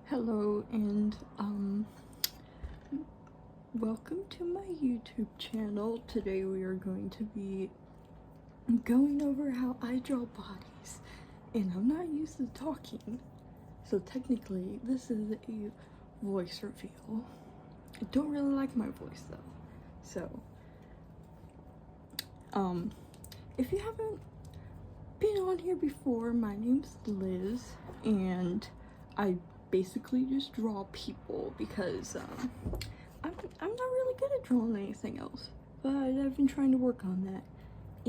Hello and welcome to my YouTube channel. Today we are going to be going over how I draw bodies, and I'm not used to talking, so technically this is a voice reveal. I don't really like my voice though, so if you haven't been on here before, my name's Liz, and I basically just draw people because I'm not really good at drawing anything else, but I've been trying to work on that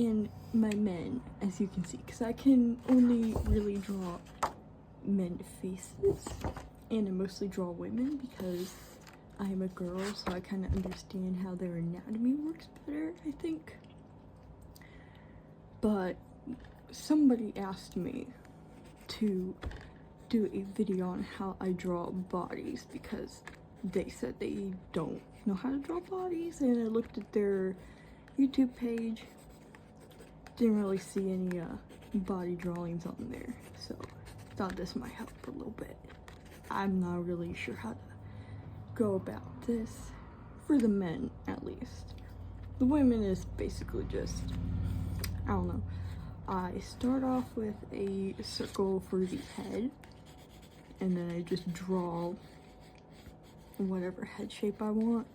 in my men, as you can see, because I can only really draw men faces, and I mostly draw women because I am a girl, so I kind of understand how their anatomy works better, I think. But somebody asked me to do a video on how I draw bodies because they said they don't know how to draw bodies, and I looked at their YouTube page, didn't really see any body drawings on there, so thought this might help a little bit. I'm not really sure how to go about this for the men, at least. The women is basically just, I don't know, I start off with a circle for the head, and then I just draw whatever head shape I want.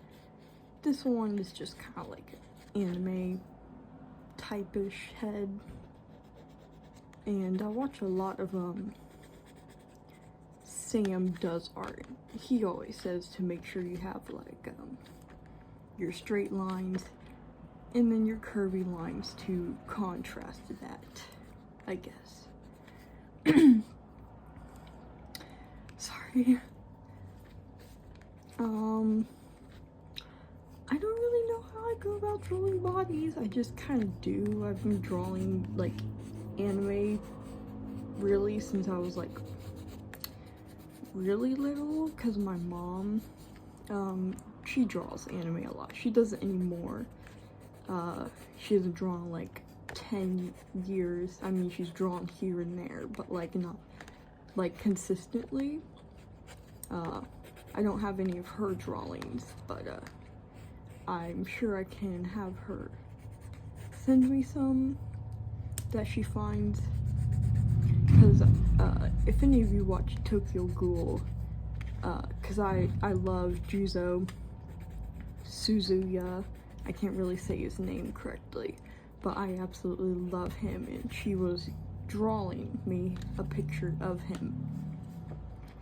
This one is just kind of like anime type-ish head, and I watch a lot of Sam Does Art. He always says to make sure you have like your straight lines and then your curvy lines to contrast that, I guess. Sorry. I don't really know how I go about drawing bodies. I just kind of do. I've been drawing like anime really since I was like really little, because my mom, she draws anime a lot. She doesn't anymore. She hasn't drawn like 10 years. I mean, she's drawn here and there, but like not like consistently. I don't have any of her drawings, but I'm sure I can have her send me some that she finds, because if any of you watch Tokyo Ghoul, because I love Juzo Suzuya. I can't really say his name correctly, but I absolutely love him, and she was drawing me a picture of him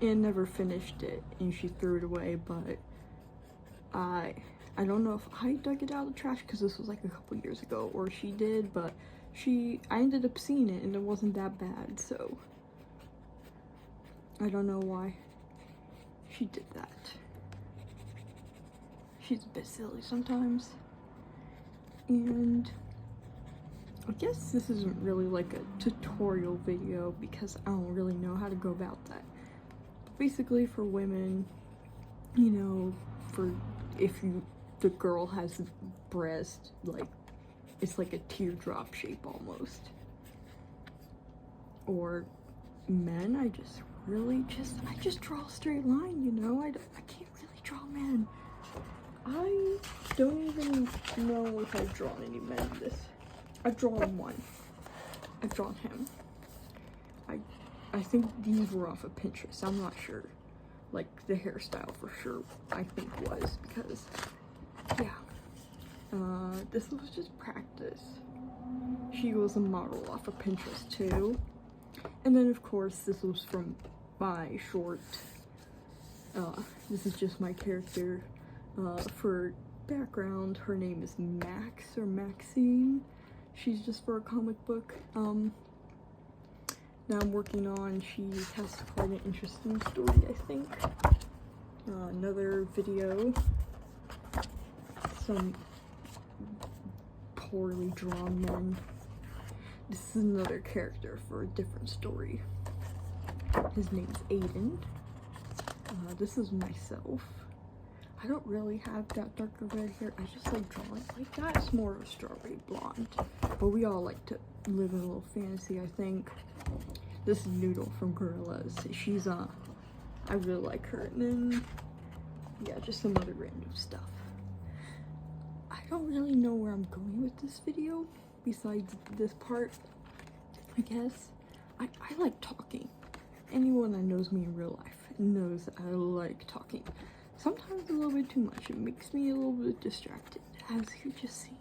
and never finished it, and she threw it away. But I don't know if I dug it out of the trash because this was like a couple years ago, or she did, but I ended up seeing it and it wasn't that bad, so I don't know why she did that. She's a bit silly sometimes. And I guess this isn't really like a tutorial video because I don't really know how to go about that. But basically for women, you know, for if the girl has breast, like it's like a teardrop shape almost. Or men, I just draw a straight line, you know. I can't really draw men. I don't even know if I've drawn any men in this. I've drawn one. I've drawn him. I think these were off of Pinterest. I'm not sure. Like the hairstyle for sure, I think was, because yeah. This was just practice. She was a model off of Pinterest too. And then of course this was from my short. This is just my character. For background, her name is Max or Maxine. She's just for a comic book. Now I'm working on, she has quite an interesting story, I think. Another video. Some poorly drawn men. This is another character for a different story. His name's Aiden. This is myself. I don't really have that darker red hair. I just like drawing it like that. It's more of a strawberry blonde. But we all like to live in a little fantasy, I think. This is Noodle from Gorillaz. She's I really like her. And then, yeah, just some other random stuff. I don't really know where I'm going with this video, besides this part, I guess. I like talking. Anyone that knows me in real life knows I like talking. Sometimes a little bit too much. It makes me a little bit distracted, as you just seen.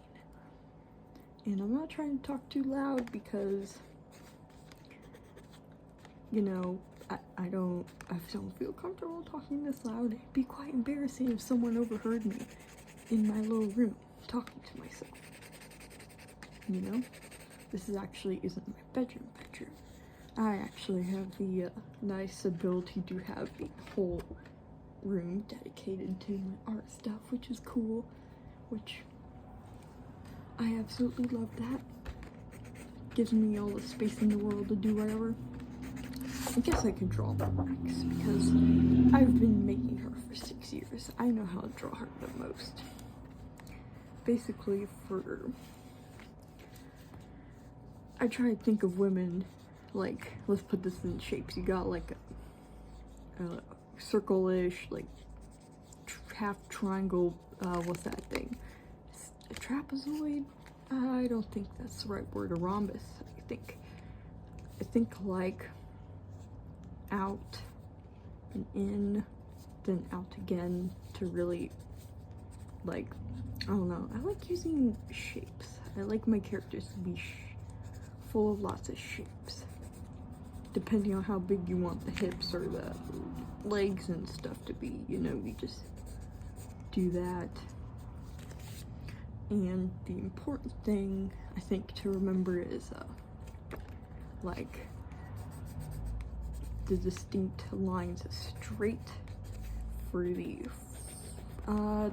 And I'm not trying to talk too loud because, you know, I don't feel comfortable talking this loud. It'd be quite embarrassing if someone overheard me in my little room talking to myself. You know? This isn't my bedroom. I actually have the nice ability to have a whole room dedicated to my art stuff, which is cool, which I absolutely love that. Gives me all the space in the world to do whatever. I guess I could draw the Rex because I've been making her for 6 years. I know how to draw her the most. Basically, I try to think of women, like, let's put this in shapes. You got like a circle-ish, like half triangle, what's that thing? A trapezoid? I don't think that's the right word. A rhombus, I think like out and in, then out again to really, like, I don't know. I like using shapes. I like my characters to be full of lots of shapes. Depending on how big you want the hips or the legs and stuff to be, you know, you just do that. And the important thing, I think, to remember is, like, the distinct lines straight for the,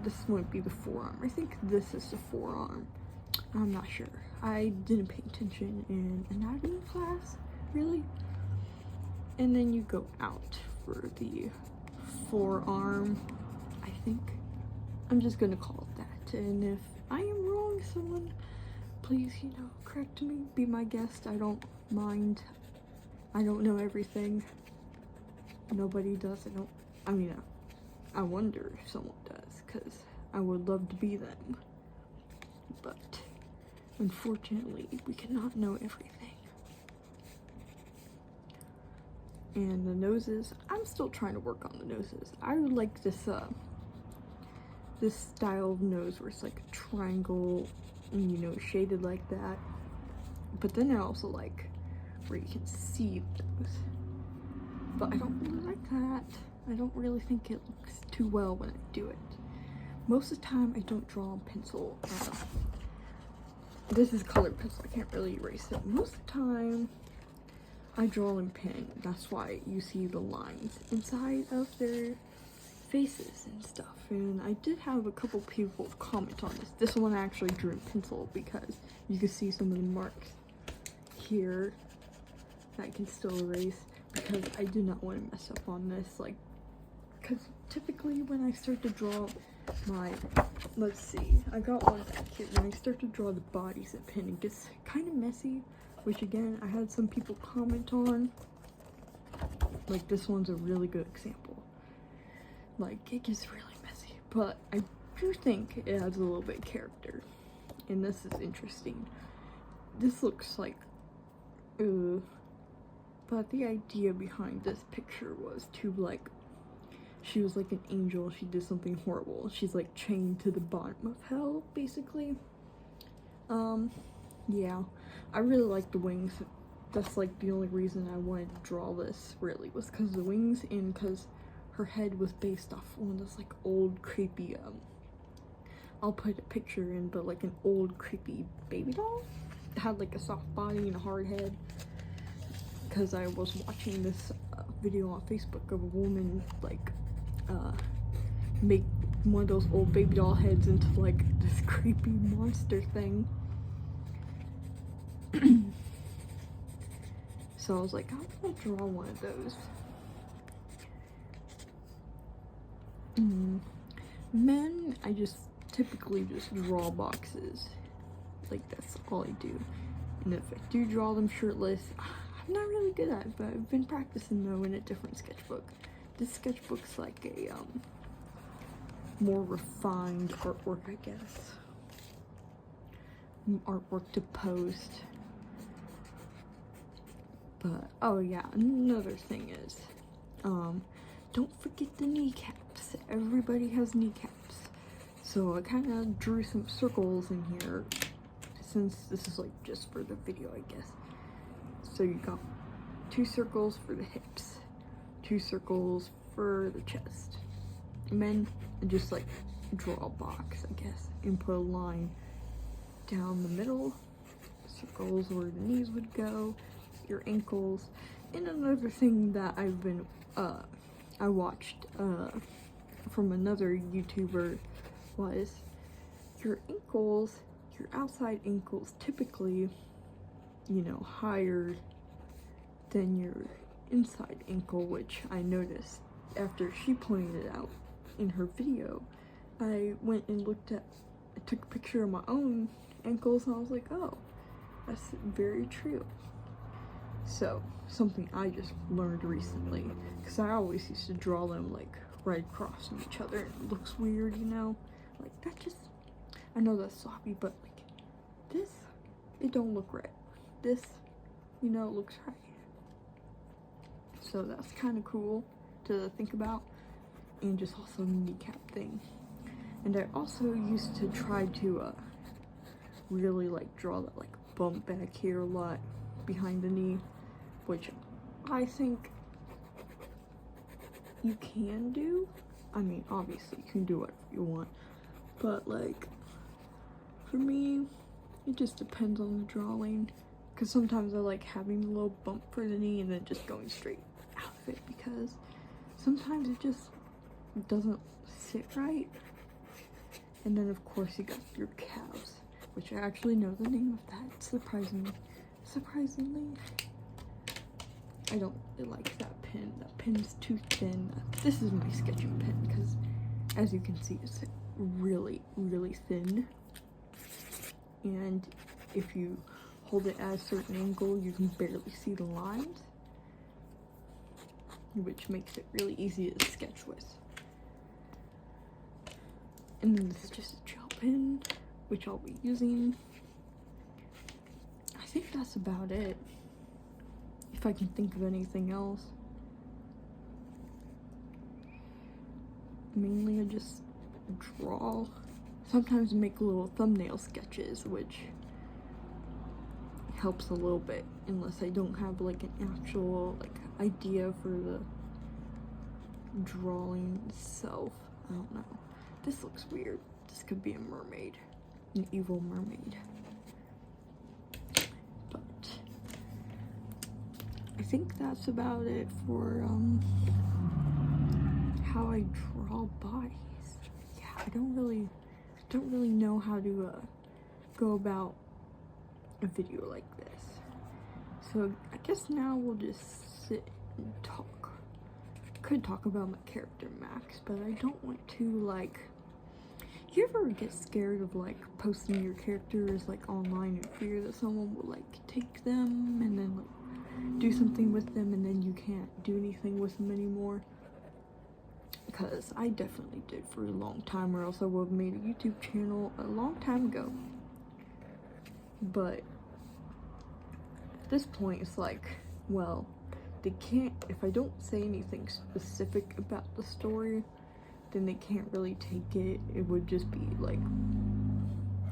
this wouldn't be the forearm. I think this is the forearm. I'm not sure. I didn't pay attention in anatomy class, really. And then you go out for the forearm, I think. I'm just gonna call it that. And if I am wrong, someone, please, you know, correct me, be my guest. I don't mind. I don't know everything. Nobody does. I wonder if someone does, because I would love to be them. But unfortunately, we cannot know everything. And the noses, I'm still trying to work on the noses. I would like this this style of nose where it's like a triangle and, you know, shaded like that. But then I also like where you can see the nose. But I don't really like that. I don't really think it looks too well when I do it. Most of the time I don't draw on pencil. This is colored pencil, I can't really erase it. Most of the time I draw in pen. That's why you see the lines inside of their faces and stuff. And I did have a couple people comment on this. This one I actually drew in pencil because you can see some of the marks here that I can still erase, because I do not want to mess up on this. Like, because typically when I start to draw my, let's see, I got one back here. When I start to draw the bodies in pen, it gets kind of messy, which again, I had some people comment on. Like, this one's a really good example. Like, it gets really messy, but I do think it adds a little bit of character. And this is interesting. This looks like, but the idea behind this picture was to, like, she was like an angel, she did something horrible, she's like chained to the bottom of hell, basically. Yeah, I really like the wings. That's like the only reason I wanted to draw this, really, was because of the wings, and because her head was based off one of those like old creepy, I'll put a picture in, but like an old creepy baby doll. It had like a soft body and a hard head. Because I was watching this video on Facebook of a woman like make one of those old baby doll heads into like this creepy monster thing. So I was like, I'm gonna draw one of those. Men, I just typically just draw boxes. Like, that's all I do. And if I do draw them shirtless, I'm not really good at it, but I've been practicing though in a different sketchbook this sketchbook's like a more refined artwork, I guess. Artwork to post. But oh yeah, another thing is, don't forget the kneecaps. Everybody has kneecaps. So I kind of drew some circles in here, since this is like just for the video, I guess. So you got 2 circles for the hips, 2 circles for the chest, and then just like draw a box, I guess, and put a line down the middle, circles where the knees would go, your ankles. And another thing that I watched from another YouTuber was your ankles, your outside ankles typically, you know, higher than your inside ankle, which I noticed after she pointed it out in her video. I went and I took a picture of my own ankles, and I was like, oh, that's very true. So, something I just learned recently, because I always used to draw them like right across from each other, and it looks weird, you know? Like, that just, I know that's sloppy, but like, this, it don't look right. This, you know, it looks right. So that's kind of cool to think about. And just also the kneecap thing. And I also used to try to really like draw that like bump back here a lot behind the knee, which I think you can do. I mean, obviously you can do whatever you want, but like for me, it just depends on the drawing, because sometimes I like having a little bump for the knee and then just going straight out of it, because sometimes it just doesn't sit right. And then of course you got your calves, which I actually know the name of that, surprisingly. I don't really like that pen. That pen's too thin. This is my sketching pen, because as you can see, it's really, really thin. And if you hold it at a certain angle, you can barely see the lines, which makes it really easy to sketch with. And then this is just a gel pen, which I'll be using. I think that's about it. If I can think of anything else. Mainly I just draw. Sometimes make little thumbnail sketches, which helps a little bit, unless I don't have like an actual like idea for the drawing itself. I don't know. This looks weird. This could be a mermaid, an evil mermaid. But I think that's about it for how I draw bodies. Yeah, I don't really know how to go about a video like this. So I guess now we'll just sit and talk. Could talk about my character Max, but I don't want to like. You ever get scared of like posting your characters like online in fear that someone will like take them and then like do something with them, and then you can't do anything with them anymore? Because I definitely did for a long time, or else I would have made a YouTube channel a long time ago. But at this point it's like, well, they can't, if I don't say anything specific about the story, then they can't really take it. It would just be like,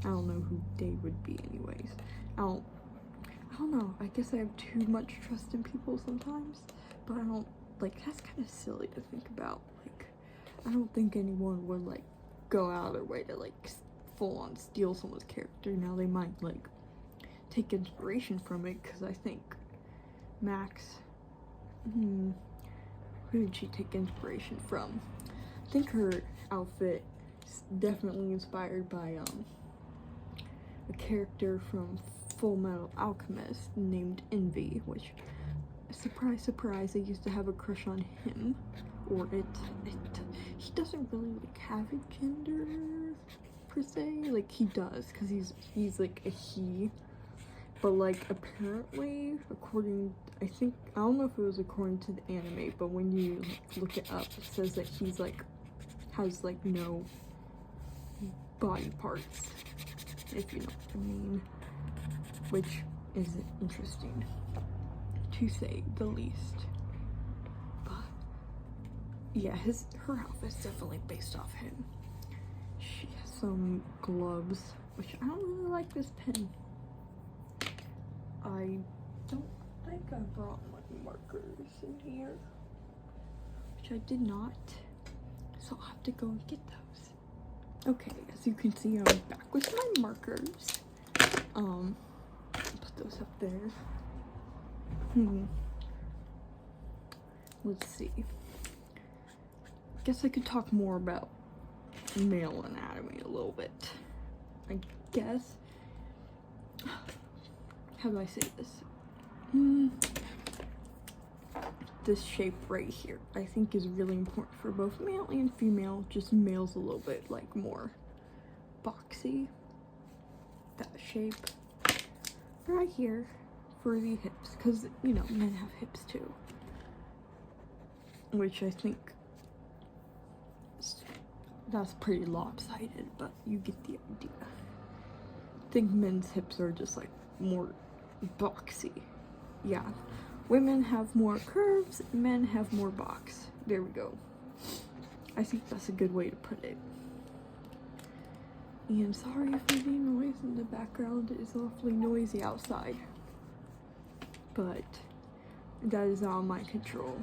I don't know who they would be anyways. I don't know. I guess I have too much trust in people sometimes, but I don't, like, that's kind of silly to think about. Like, I don't think anyone would like go out of their way to like full on steal someone's character. Now they might like take inspiration from it, because I think Max, who did she take inspiration from? I think her outfit is definitely inspired by a character from Full Metal Alchemist named Envy, which, surprise surprise, I used to have a crush on him, or it. He doesn't really like have a gender per se. Like, he does, because he's like a he, but like apparently, according, I think, I don't know if it was according to the anime, but when you look it up, it says that he's like, has like no body parts, if you know what I mean, which is interesting to say the least. But yeah, her outfit's definitely based off him. She has some gloves, which I don't really like this pen. I don't think I brought my markers in here, which I did not, so I'll have to go and get those. Okay, as you can see, I'm back with my markers. Put those up there. Let's see. Guess I could talk more about male anatomy a little bit. I guess. How do I say this? This shape right here, I think, is really important for both male and female. Just male's a little bit like more boxy. That shape right here for the hips, because you know, men have hips too, which I think that's pretty lopsided, but you get the idea. I think men's hips are just like more boxy. Yeah, women have more curves, men have more box. There we go. I think that's a good way to put it. And sorry if the noise in the background is awfully noisy outside, but that is out of my control.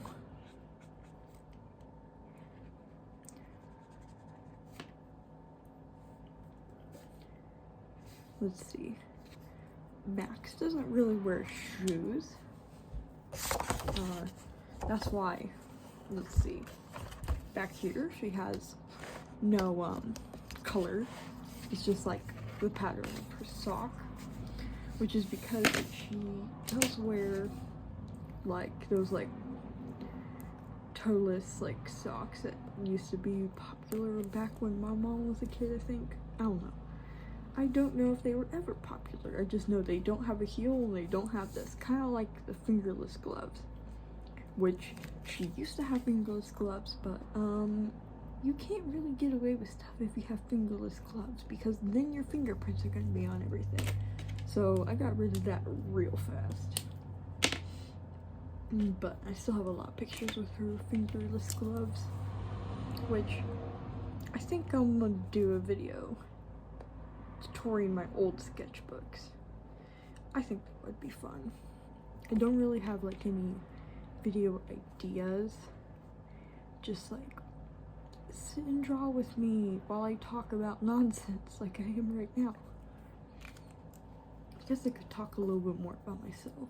Let's see. Max doesn't really wear shoes. That's why. Let's see. Back here, she has no color. It's just like the pattern of her sock, which is because she does wear like those like toeless like socks that used to be popular back when my mom was a kid, I think. I don't know. I don't know if they were ever popular. I just know they don't have a heel and they don't have this. Kind of like the fingerless gloves, which she used to have fingerless gloves, but you can't really get away with stuff if you have fingerless gloves, because then your fingerprints are going to be on everything. So I got rid of that real fast. But I still have a lot of pictures with her fingerless gloves, which I think I'm going to do a video touring my old sketchbooks. I think that would be fun. I don't really have like any video ideas. Just like sit and draw with me while I talk about nonsense like I am right now. I guess I could talk a little bit more about myself.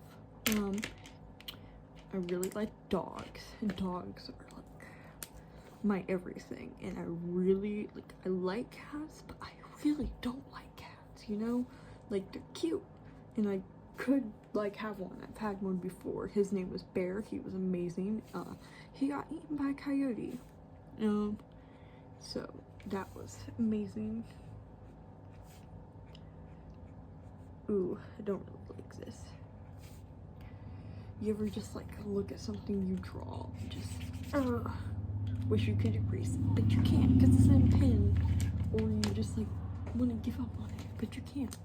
I really like dogs, and dogs are like my everything, and I like cats, but I really don't like cats, you know? Like, they're cute, and I could like have one. I've had one before. His name was Bear. He was amazing. He got eaten by a coyote. So that was amazing. Ooh, I don't really like this. You ever just like look at something you draw and just wish you could erase it, but you can't because it's in a pen, or you just like want to give up on it, but you can't.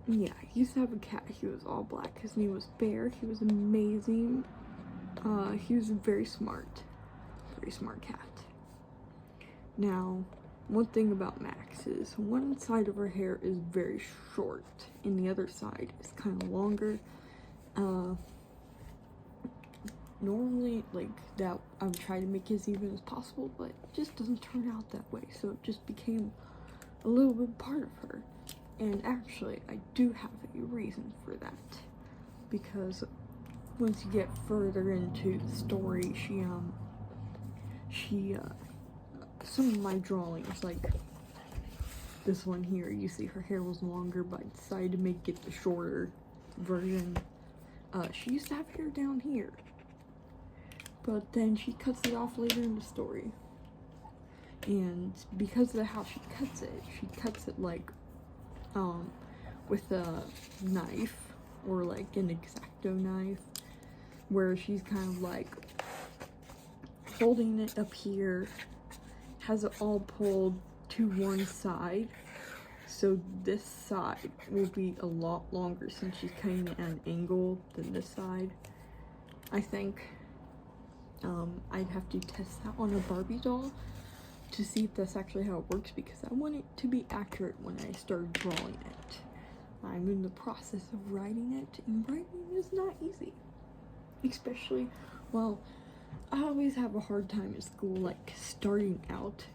Yeah, I used to have a cat. He was all black. His name was Bear. He was amazing. He was a very smart cat. Now, one thing about Max is one side of her hair is very short and the other side is kind of longer. Normally, like, that I would try to make it as even as possible, but it just doesn't turn out that way, so it just became a little bit part of her. And actually, I do have a reason for that, because once you get further into the story, some of my drawings, like this one here, you see her hair was longer, but I decided to make it the shorter version. She used to have hair down here, but then she cuts it off later in the story. And because of how she cuts it like, with a knife, or like an X-Acto knife, where she's kind of like holding it up here, has it all pulled to one side, so this side will be a lot longer since she's cutting it at an angle than this side, I think. I'd have to test that on a Barbie doll to see if that's actually how it works, because I want it to be accurate when I start drawing it. I'm in the process of writing it, and writing is not easy. Especially, well, I always have a hard time in school, like, starting out.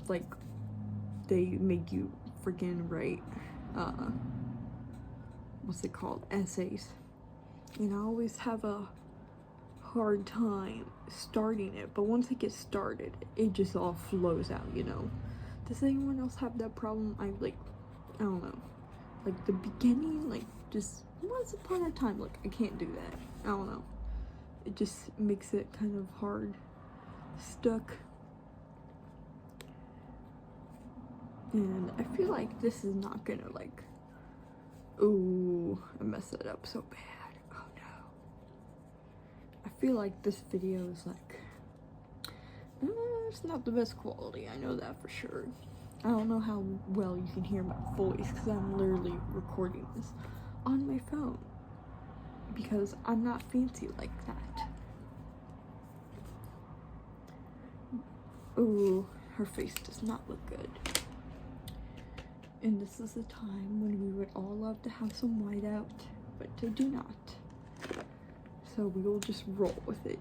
Like, they make you freaking write, what's it called? Essays. And I always have a hard time starting it, but once it gets started, it just all flows out, you know? Does anyone else have that problem? I don't know. Like, the beginning, like, just once upon a time, like, I can't do that. I don't know. It just makes it kind of hard, stuck. And I feel like this is not gonna, like, ooh, I messed it up so bad. Oh no. I feel like this video is like, it's not the best quality, I know that for sure. I don't know how well you can hear my voice, because I'm literally recording this on my phone, because I'm not fancy like that. Ooh, her face does not look good. And this is the time when we would all love to have some whiteout, but they do not. So we will just roll with it.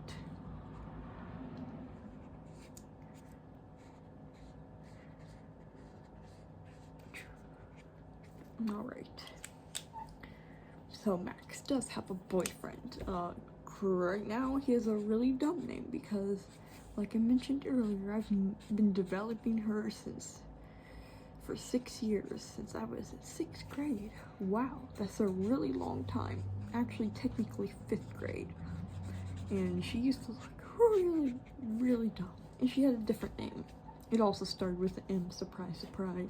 Alright. So Max does have a boyfriend. Right now he has a really dumb name because, like I mentioned earlier, I've been developing her for 6 years, since I was in 6th grade. Wow, that's a really long time. Actually, technically 5th grade. And she used to look really, really dumb. And she had a different name. It also started with an M, surprise, surprise.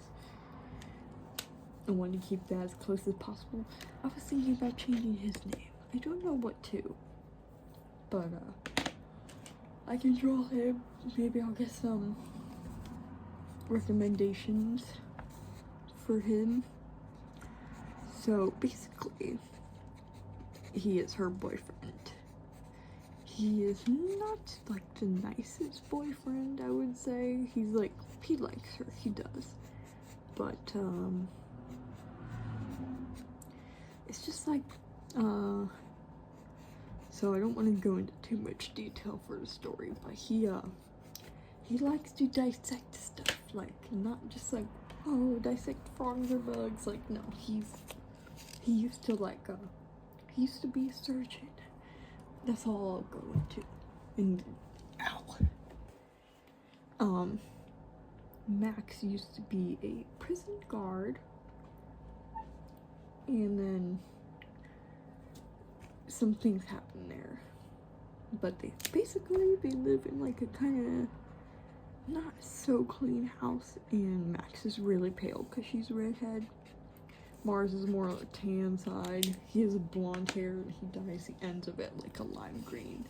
I wanted to keep that as close as possible. I was thinking about changing his name. I don't know what to. But, I can draw him. Maybe I'll get some recommendations for him. So basically, he is her boyfriend. He is not like the nicest boyfriend, I would say. He's like, he likes her, he does. But it's just like, so I don't want to go into too much detail for the story, but he likes to dissect stuff, like, not just like, oh, dissect frogs or bugs, like, no, he used to like, he used to be a surgeon. That's all I'll go into. And, ow. Max used to be a prison guard, and then some things happened there. But they live in like a kind of not so clean house, and Max is really pale because she's redhead. Mars is more on the tan side. He has blonde hair and he dyes the ends of it like a lime green.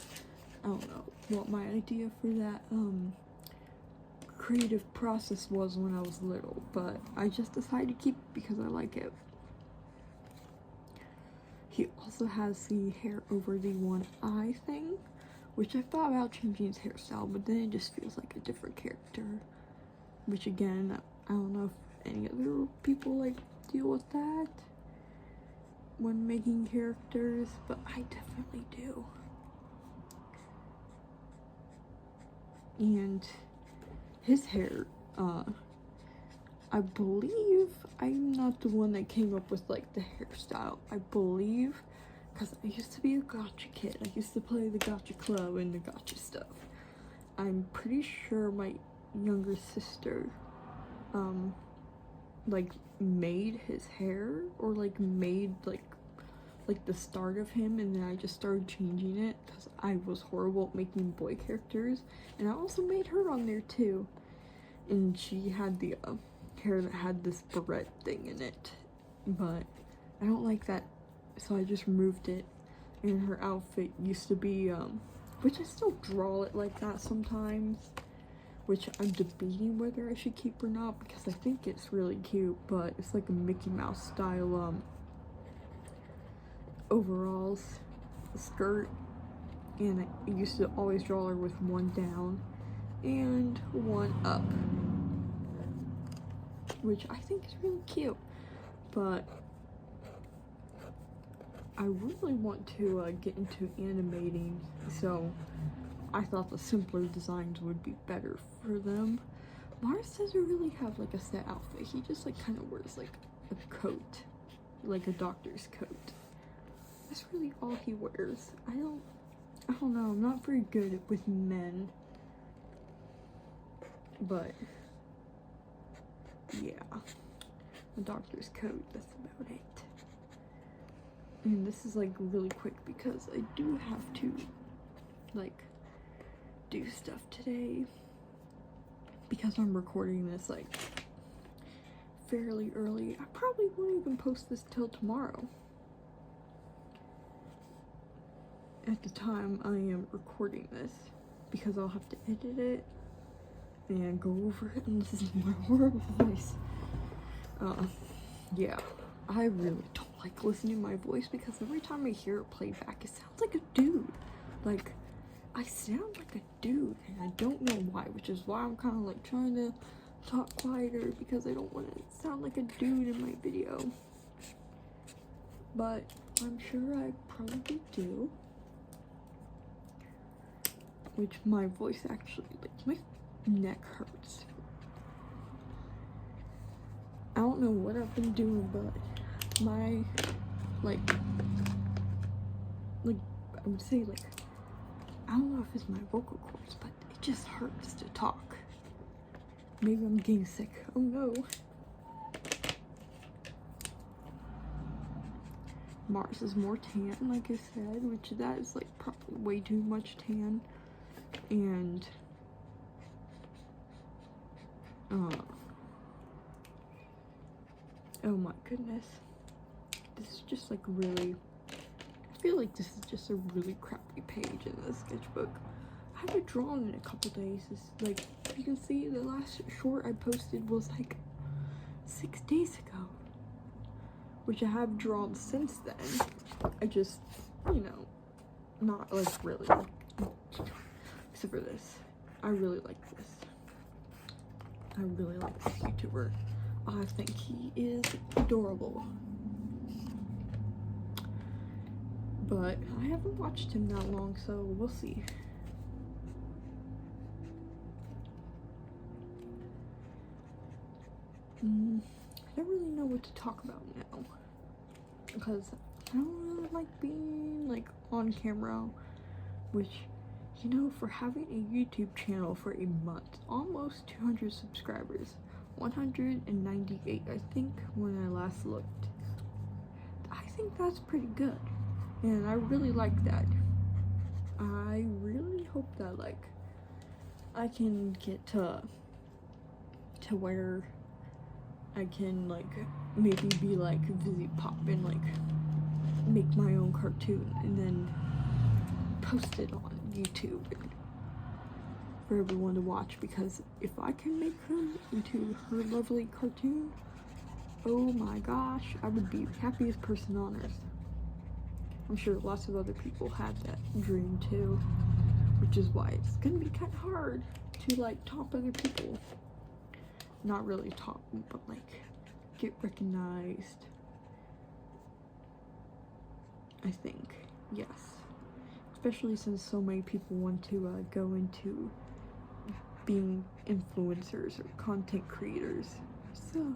I don't know what my idea for that creative process was when I was little, but I just decided to keep it because I like it. He also has the hair over the one eye thing, which I thought about changing his hairstyle, but then it just feels like a different character. Which again, I don't know if any other people like deal with that when making characters, but I definitely do. And his hair, I believe I'm not the one that came up with like the hairstyle. I believe, because I used to be a gotcha kid. I used to play the gotcha club and the gotcha stuff. I'm pretty sure my younger sister like made his hair, or like made like the start of him, and then I just started changing it because I was horrible at making boy characters, and I also made her on there too. and she had the hair that had this barrette thing in it, but I don't like that, so I just removed it. And her outfit used to be, which I still draw it like that sometimes, which I'm debating whether I should keep or not, because I think it's really cute, but it's like a Mickey Mouse style, overalls, skirt, and I used to always draw her with one down and one up, which I think is really cute, but I really want to get into animating, so I thought the simpler designs would be better for them. Mars doesn't really have like a set outfit. He just like kind of wears like a coat, like a doctor's coat. That's really all he wears. I don't know, I'm not very good with men, but yeah, a doctor's coat, that's about it. And this is like really quick because I do have to like do stuff today, because I'm recording this like fairly early. I probably won't even post this till tomorrow at the time I am recording this, because I'll have to edit it and go over it and listen to my horrible voice. Yeah, I really don't like listening to my voice, because every time I hear it play back, it sounds like a dude. Like, I sound like a dude, and I don't know why, which is why I'm kind of like trying to talk quieter, because I don't want to sound like a dude in my video. But I'm sure I probably do. Which my voice actually, like, my neck hurts. I don't know what I've been doing, but my, like, I would say, like, I don't know if it's my vocal cords, but it just hurts to talk. Maybe I'm getting sick. Oh no. Mars is more tan, like I said, which that is like probably way too much tan. And oh my goodness, this is just like really, I feel like this is just a really crappy page in the sketchbook. I haven't drawn in a couple days. It's like, you can see the last short I posted was like 6 days ago, which I have drawn since then. I just, you know, not like really, except for this. I really like this. I really like this YouTuber. I think he is adorable. But I haven't watched him that long, so we'll see. I don't really know what to talk about now, because I don't really like being like on camera, which, you know, for having a YouTube channel for a month, almost 200 subscribers, 198 I think when I last looked. I think that's pretty good, and I really like that. I really hope that like I can get to where I can like maybe be like Vizzy Pop and like make my own cartoon and then post it on YouTube and for everyone to watch, because if I can make her into her lovely cartoon, oh my gosh, I would be the happiest person on earth. I'm sure lots of other people have that dream too, which is why it's gonna be kind of hard to like top other people. Not really top, but like get recognized, I think. Yes, especially since so many people want to go into being influencers or content creators, so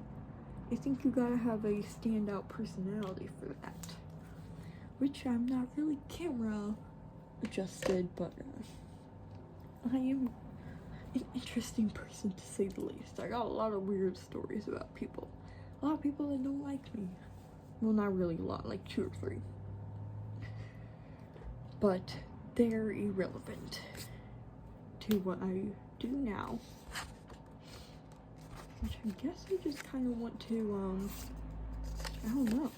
I think you gotta have a standout personality for that, which I'm not really camera adjusted, but I am an interesting person to say the least. I got a lot of weird stories about people. A lot of people that don't like me. Well, not really a lot, like 2 or 3. But they're irrelevant to what I do now. which I guess I just kind of want to, I don't know,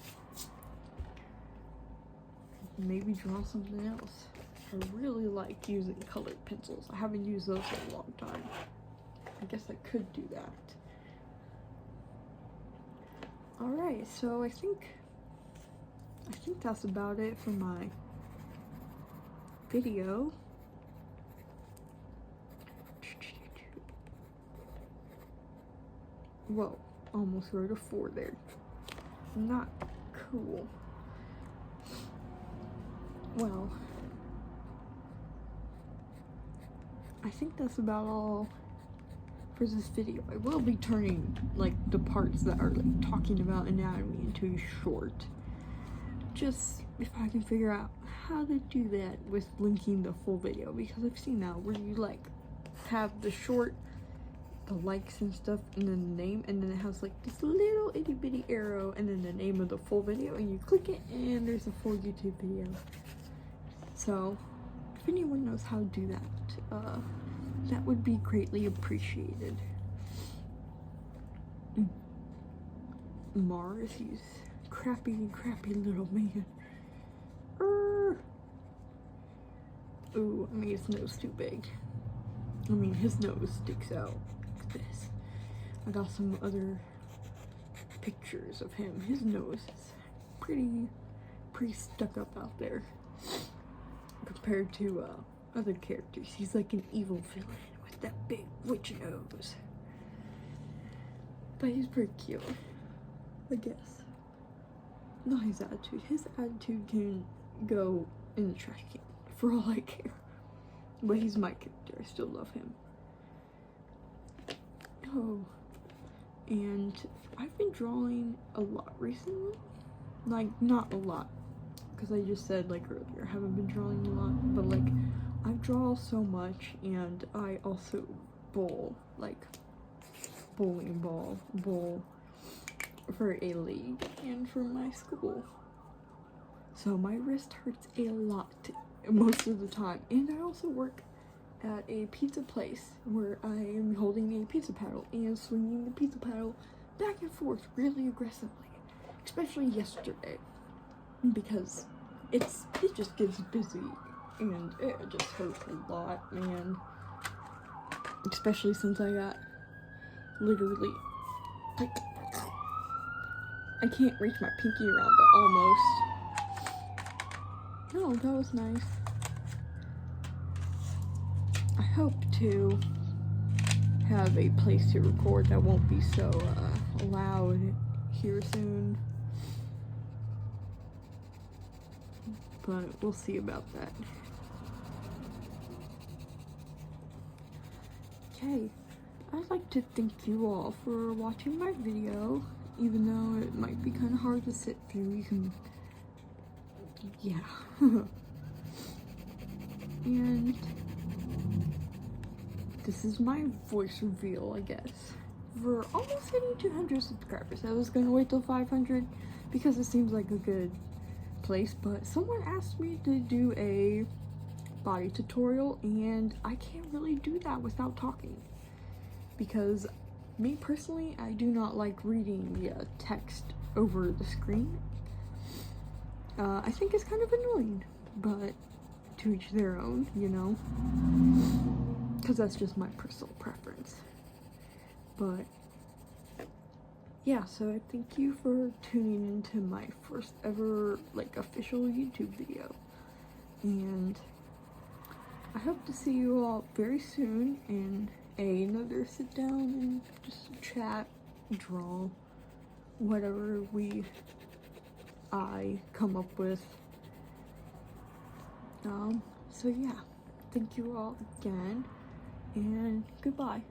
maybe draw something else. I really like using colored pencils. I haven't used those in a long time. I guess I could do that. Alright, so I think that's about it for my video. Whoa, almost wrote a 4 there. Not cool. Well, I think that's about all for this video. I will be turning like the parts that are like talking about anatomy into short. Just if I can figure out how to do that with linking the full video, because I've seen that where you like have the short, the likes and stuff, and then the name, and then it has like this little itty bitty arrow and then the name of the full video, and you click it and there's a full YouTube video. So if anyone knows how to do that, that would be greatly appreciated. Mars, he's crappy little man. Ooh, I mean, his nose too big. I mean, his nose sticks out like this. I got some other pictures of him. His nose is pretty stuck up out there compared to other characters. He's like an evil villain with that big witch nose. But he's pretty cute, I guess. Not his attitude. His attitude can go in the trash can for all I care. But he's my character. I still love him. Oh, and I've been drawing a lot recently. Like, not a lot, because I just said like earlier, I haven't been drawing a lot, but like I draw so much, and I also bowl, like bowling ball, bowl for a league and for my school. So my wrist hurts a lot most of the time, and I also work at a pizza place where I am holding a pizza paddle and swinging the pizza paddle back and forth really aggressively, especially yesterday, because it just gets busy and it just hurts a lot, man. Especially since I got literally, like, I can't reach my pinky around, but almost. Oh, that was nice. I hope to have a place to record that won't be so loud here soon. But we'll see about that. Okay, I'd like to thank you all for watching my video, even though it might be kind of hard to sit through. You can, yeah. And this is my voice reveal, I guess. We're almost hitting 200 subscribers. I was gonna wait till 500 because it seems like a good place, but someone asked me to do a body tutorial, and I can't really do that without talking, because me personally, I do not like reading the text over the screen. I think it's kind of annoying, but to each their own, you know, because that's just my personal preference. But yeah, so I thank you for tuning into my first ever like official YouTube video, and I hope to see you all very soon in another sit down and just chat, draw, whatever I come up with. So yeah, thank you all again, and goodbye.